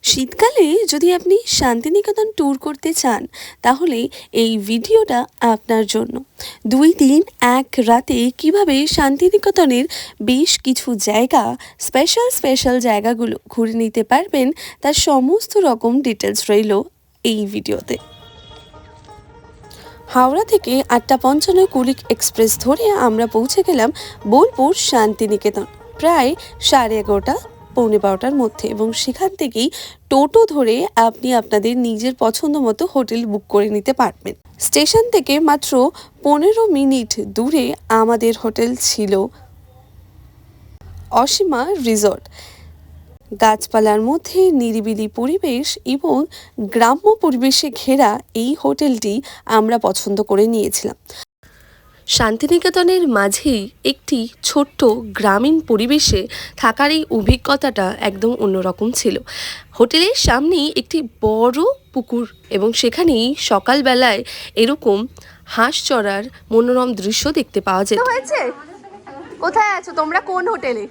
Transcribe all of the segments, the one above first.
শীতকালে যদি আপনি শান্তিনিকেতন ট্যুর করতে চান তাহলে এই ভিডিওটা আপনার জন্য। 2 দিন 1 রাতে কিভাবে শান্তিনিকেতনের বেশ কিছু জায়গা স্পেশাল জায়গাগুলো ঘুরে নিতে পারবেন তার সমস্ত রকম ডিটেলস রইল এই ভিডিওতে। হাওড়া থেকে 8:55 কুলিক এক্সপ্রেস ধরে আমরা পৌঁছে গেলাম বোলপুর শান্তিনিকেতন প্রায় 11:30 পৌনে 12টার মধ্যে, এবং সেখান থেকেই টোটো ধরে আপনি আপনাদের নিজের পছন্দ মতো হোটেল বুক করে নিতে পারবেন। স্টেশন থেকে মাত্র 15 মিনিট দূরে আমাদের হোটেল ছিল অসীমা রিসর্ট। গাছপালার মধ্যে নিরিবিলি পরিবেশ এবং গ্রাম্য পরিবেশে ঘেরা এই হোটেলটি আমরা পছন্দ করে নিয়েছিলাম। শান্তিনিকেতনের মাঝেই একটি ছোট্ট গ্রামীণ পরিবেশে থাকার এই অভিজ্ঞতাটা একদম অন্যরকম ছিল। হোটেলের সামনেই একটি বড় পুকুর এবং সেখানেই সকালবেলায় এরকম হাঁস চড়ার মনোরম দৃশ্য দেখতে পাওয়া যেত। কোথায় আছো তোমরা, কোন হোটেলে?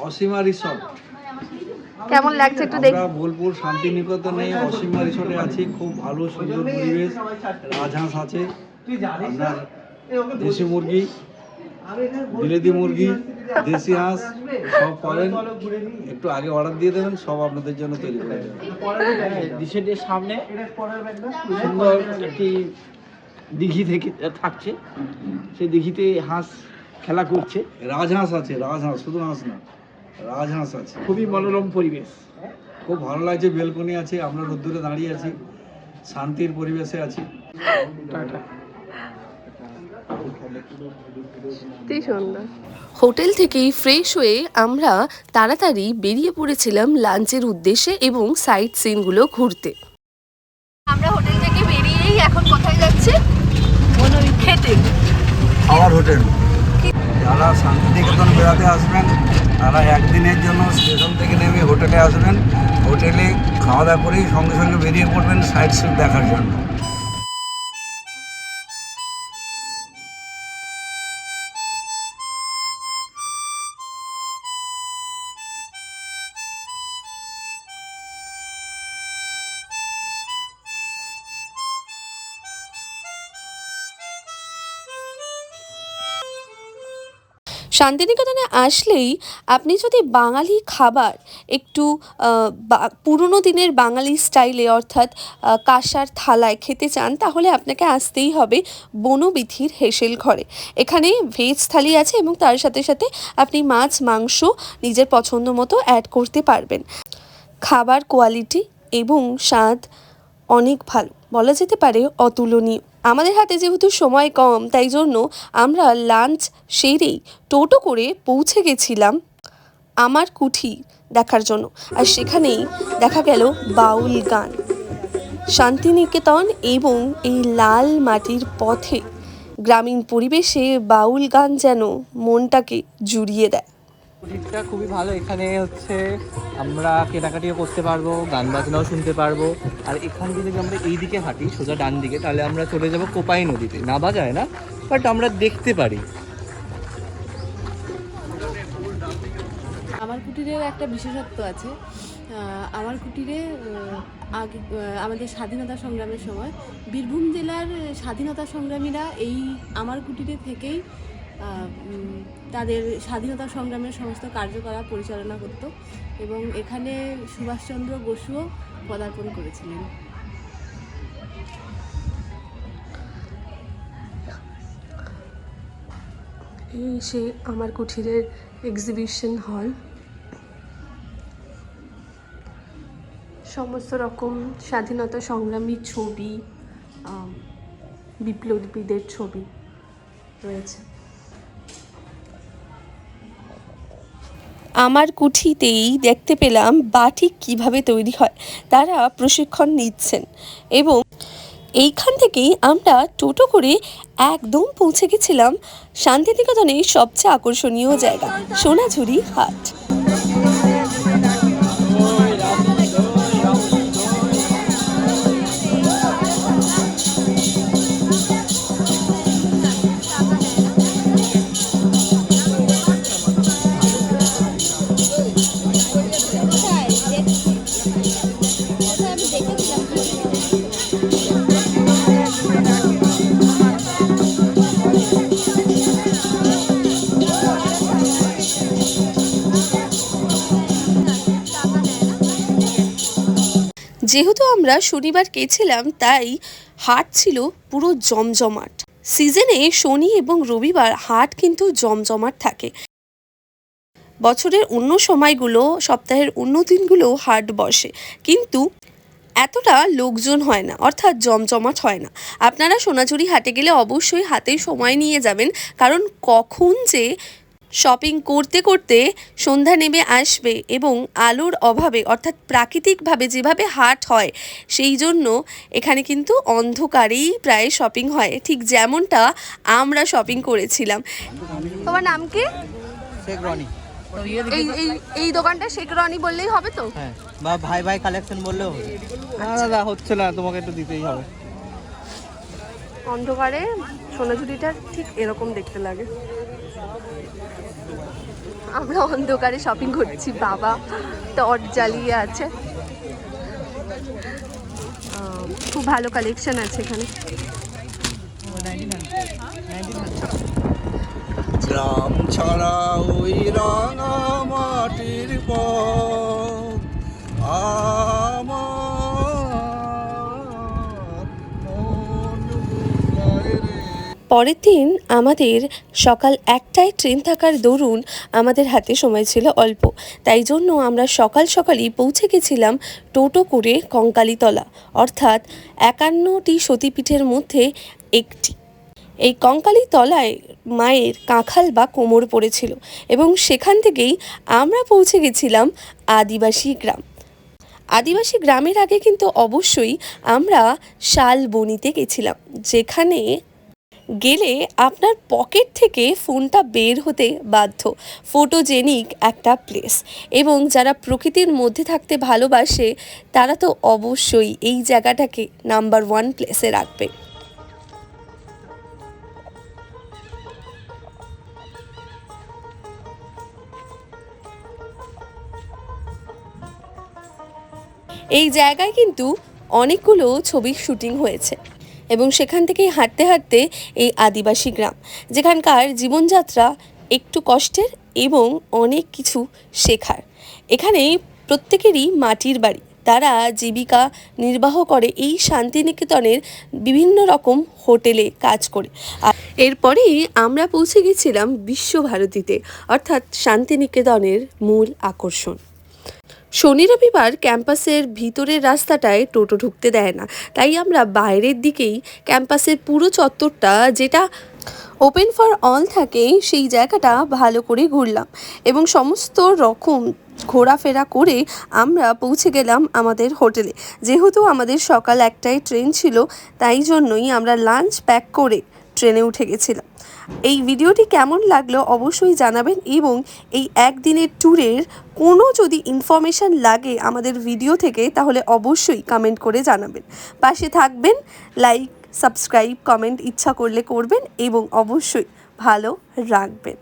অসীমা রিসর্ট। কেমন লাগছে একটু দেখ। আমরা বোলপুর শান্তিনিকেতনে অসীমা রিসর্টে আছি। খুব ভালো সুন্দর পরিবেশ, রাজহাঁস আছে, আপনার দেশি মুরগি, বিলেতি মুরগি, দেশি হাঁস সব পাবেন। একটু আগে অর্ডার দিয়ে দেবেন, সব আপনাদের জন্য তৈরি করে দেবেন। রিসর্টের সামনে সুন্দর একটি দিঘি থেকে থাকছে, সেই দিঘিতে হাঁস খেলা করছে। রাজহাঁস আছে, রাজহাঁস, শুধু হাঁস না, রাজহাঁস আছে। খুবই মনোরম পরিবেশ, খুব ভালো লাগছে। বেলকনি আছে, আমরা রোদ্দুরে দাঁড়িয়ে আছি, শান্তির পরিবেশে আছি। হোটেল থেকেই ফ্রেশ হয়ে আমরা তাড়াতাড়ি বেরিয়ে পড়েছিলাম লাঞ্চের উদ্দেশ্যে এবং সাইট সিনগুলো ঘুরতে। আমরা হোটেল থেকে বেরিয়েই এখন কোথায় যাচ্ছি? খেতে। খাওয়ার হোটেল। যারা শান্তিনিকেতন বেড়াতে আসবেন তারা একদিনের জন্য স্টেশন থেকে নেমে হোটেলে আসবেন। হোটেলে খাওয়া দাওয়া করেই সঙ্গে সঙ্গে বেরিয়ে পড়বেন সাইট সিন দেখার জন্য। শান্তিনিকেতনে আসলেই আপনি যদি বাঙালি খাবার একটু পুরনো দিনের বাঙালি স্টাইলে অর্থাৎ কাঁসার থালায় খেতে চান তাহলে আপনাকে আসতেই হবে বনবিথির হেসেল ঘরে। এখানে ভেজ থালি আছে এবং তার সাথে সাথে আপনি মাছ মাংস নিজের পছন্দ মতো অ্যাড করতে পারবেন। খাবার কোয়ালিটি এবং স্বাদ অনেক ভালো, বলা যেতে পারে অতুলনীয়। আমাদের হাতে যেহেতু সময় কম তাই জন্য আমরা লাঞ্চ সেরেই টোটো করে পৌঁছে গেছিলাম আমার কুঠি দেখার জন্য। আর সেখানেই দেখা গেল বাউল গান। শান্তিনিকেতন এবং এই লাল মাটির পথে গ্রামীণ পরিবেশে বাউল গান যেন মনটাকে জুড়িয়ে দেয়। কুটিরটা খুবই ভালো। এখানে হচ্ছে আমরা কেনাকাটিও করতে পারবো, গান বাজনাও শুনতে পারবো। আর এখান থেকে যদি আমরা এই দিকে হাঁটি সোজা ডান দিকে, তাহলে আমরা চলে যাব কোপাই নদীতে। নাবা যায় না, বাট আমরা দেখতে পারি। আমার কুটিরের একটা বিশেষত্ব আছে। আমার কুটিরে আগে আমাদের স্বাধীনতা সংগ্রামের সময় বীরভূম জেলার স্বাধীনতা সংগ্রামীরা এই আমার কুটিরে থেকেই তাদের স্বাধীনতা সংগ্রামের সমস্ত কার্যকলাপ পরিচালনা করত এবং এখানে সুভাষচন্দ্র বসুও পদার্পণ করেছিলেন। এই সে আমার কুঠিরের এক্সিবিশন হল। সমস্ত রকম স্বাধীনতা সংগ্রামীর ছবি, বিপ্লবীদের ছবি রয়েছে। আমার কুঠিতেই দেখতে পেলাম বাটিক কিভাবে তৈরি হয়, তারা প্রশিক্ষণ নিচ্ছেন এবং এইখান থেকেই আমরা টোটো করে একদম পৌঁছে গেছিলাম শান্তিনিকেতনের সবচেয়ে আকর্ষণীয় জায়গা সোনাঝুরি হাট। যেহেতু আমরা শনিবার গেছিলাম তাই হাট ছিল পুরো জমজমাট। সিজনে শনি এবং রবিবার হাট কিন্তু জমজমাট থাকে। বছরের অন্য সময়গুলো, সপ্তাহের অন্য দিনগুলো হাট বসে, কিন্তু এতটা লোকজন হয় না, অর্থাৎ জমজমাট হয় না। আপনারা সোনাঝুরি হাটে গেলে অবশ্যই হাতে সময় নিয়ে যাবেন, কারণ কখন যে শপিং করতে করতে সন্ধ্যা নেমে আসবে এবং আলোর অভাবে, অর্থাৎ প্রাকৃতিকভাবে যেভাবে হাট হয় সেই জন্য এখানে কিন্তু অন্ধকারেই প্রায় শপিং হয়, ঠিক যেমনটা আমরা শপিং করেছিলাম। তোমার নাম কি? শেখ রনি। এই এই এই দোকানটা শেখ রনি বললেই হবে তো? হ্যাঁ, বা ভাই ভাই কালেকশন বললেও হবে। না হচ্ছে না, তোমাকে একটু দিতেই হবে। অন্ধকারে সোনাঝুরিটা ঠিক এরকম দেখতে লাগে। আমরা অন্ধকারে শপিং করছি, বাবা টর্চ জ্বালিয়ে আছে। খুব ভালো কালেকশন আছে এখানে। গ্রাম ছাড়া ওই রাঙা মাটির পথ আমার মন বুঝায় রে। পরের দিন আমাদের সকাল 1টায় ট্রেন থাকার দরুন আমাদের হাতে সময় ছিল অল্প, তাই জন্য আমরা সকাল সকালই পৌঁছে গেছিলাম টোটো করে কঙ্কালীতলা, অর্থাৎ 51টি সতীপীঠের মধ্যে একটি। এই কঙ্কালীতলায় মায়ের কাঁখাল বা কোমর পড়েছিল এবং সেখান থেকেই আমরা পৌঁছে গেছিলাম আদিবাসী গ্রাম। আদিবাসী গ্রামের আগে কিন্তু অবশ্যই আমরা শালবনিতে গেছিলাম, যেখানে গেলে আপনার পকেট থেকে ফোনটা বের হতে বাধ্য। ফটোজেনিক একটা প্লেস, এবং যারা প্রকৃতির মধ্যে থাকতে ভালোবাসে তারা তো অবশ্যই এই জায়গাটাকে নাম্বার 1 প্লেসে রাখবে। এই জায়গায় কিন্তু অনেকগুলো ছবির শুটিং হয়েছে এবং সেখান থেকেই হাঁটতে হাঁটতে এই আদিবাসী গ্রাম, যেখানকার জীবনযাত্রা একটু কষ্টের এবং অনেক কিছু শেখার। এখানে প্রত্যেকেরই মাটির বাড়ি, তারা জীবিকা নির্বাহ করে এই শান্তিনিকেতনের বিভিন্ন রকম হোটেলে কাজ করে। আর এরপরেই আমরা পৌঁছে গেছিলাম বিশ্বভারতীতে, অর্থাৎ শান্তিনিকেতনের মূল আকর্ষণ। শনি রবিবার ক্যাম্পাসের ভিতরের রাস্তাটায় টোটো ঢুকতে দেয় না, তাই আমরা বাইরের দিকেই ক্যাম্পাসের পুরো চত্বরটা, যেটা ওপেন ফর অল থাকে, সেই জায়গাটা ভালো করে ঘুরলাম এবং সমস্ত রকম ঘোরাফেরা করে আমরা পৌঁছে গেলাম আমাদের হোটেলে। যেহেতু আমাদের সকাল 1টায় ট্রেন ছিল, তাই জন্যই আমরা লাঞ্চ প্যাক করে ট্রেনে উঠে গেছিলাম। এই ভিডিওটি কেমন লাগলো অবশ্যই জানাবেন, এবং এই একদিনের ট্যুরের কোনো যদি ইনফরমেশান লাগে আমাদের ভিডিও থেকে তাহলে অবশ্যই কমেন্ট করে জানাবেন। পাশে থাকবেন, লাইক, সাবস্ক্রাইব, কমেন্ট ইচ্ছা করলে করবেন এবং অবশ্যই ভালো রাখবেন।